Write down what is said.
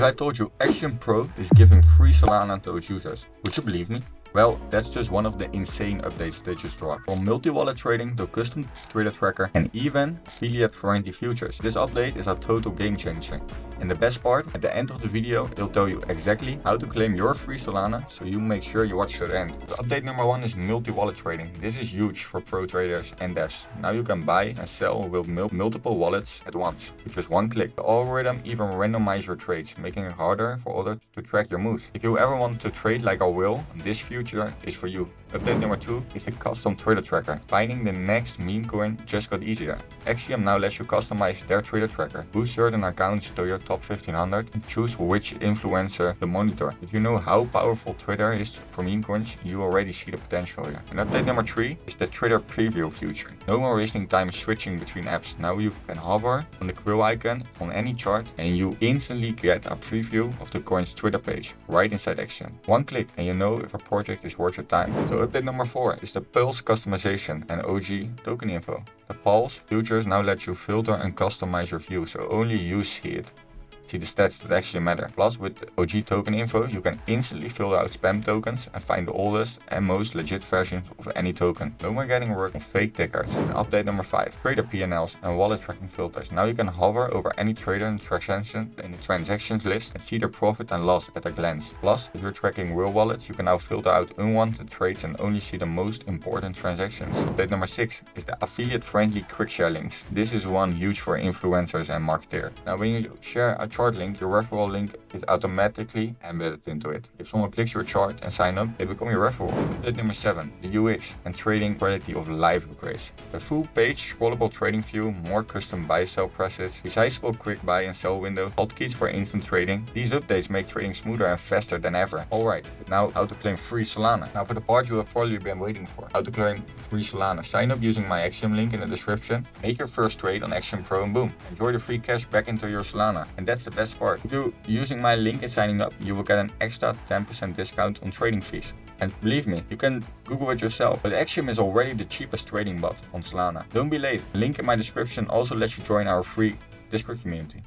If I told you Axiom Pro is giving free Solana to its users, would you believe me? Well, that's just one of the insane updates they just dropped. From multi-wallet trading to custom Twitter tracker and even affiliate-friendly features. This update is a total game changer. And the best part, at the end of the video, it'll tell you exactly how to claim your free Solana, so you make sure you watch to the end. So update number 1 is multi-wallet trading. This is huge for pro traders and devs. Now you can buy and sell with multiple wallets at once with just one click. The algorithm even randomizes your trades, making it harder for others to track your moves. If you ever want to trade like I will, this future is for you. Update number 2 is the custom Twitter tracker. Finding the next meme coin just got easier. Axiom now lets you customize their Twitter tracker. Boost certain accounts to your top 1500 and choose which influencer to monitor. If you know how powerful Twitter is for meme coins, you already see the potential here. And update number 3 is the Twitter preview feature. No more wasting time switching between apps. Now you can hover on the quill icon on any chart and you instantly get a preview of the coin's Twitter page right inside Axiom. One click and you know if a project is worth your time. So update number 4 is the Pulse customization and OG token info. The Pulse features now let you filter and customize your view, so only you see it. See the stats that actually matter. Plus, with the OG token info, you can instantly filter out spam tokens and find the oldest and most legit versions of any token. No more getting work on fake tickers. And update number 5, trader P&Ls and wallet tracking filters. Now you can hover over any trader in the transactions list and see their profit and loss at a glance. Plus, if you're tracking real wallets, you can now filter out unwanted trades and only see the most important transactions. Update number 6 is the affiliate-friendly quick share links. This is one huge for influencers and marketers. Now, when you share a chart link, your referral link is automatically embedded into it. If someone clicks your chart and sign up, they become your referral. Update number 7, the UX and trading quality of live upgrades. A full page scrollable trading view, more custom buy-sell presets, resizable quick buy and sell window, hotkeys for instant trading. These updates make trading smoother and faster than ever. Alright, but now how to claim free Solana. Now for the part you have probably been waiting for. How to claim free Solana. Sign up using my Axiom link in the description. Make your first trade on Axiom Pro and boom. Enjoy the free cash back into your Solana. And that's the best part. If you're using my link and signing up, you will get an extra 10% discount on trading fees. And believe me, you can Google it yourself, but Axiom is already the cheapest trading bot on Solana. Don't be late. The link in my description also lets you join our free Discord community.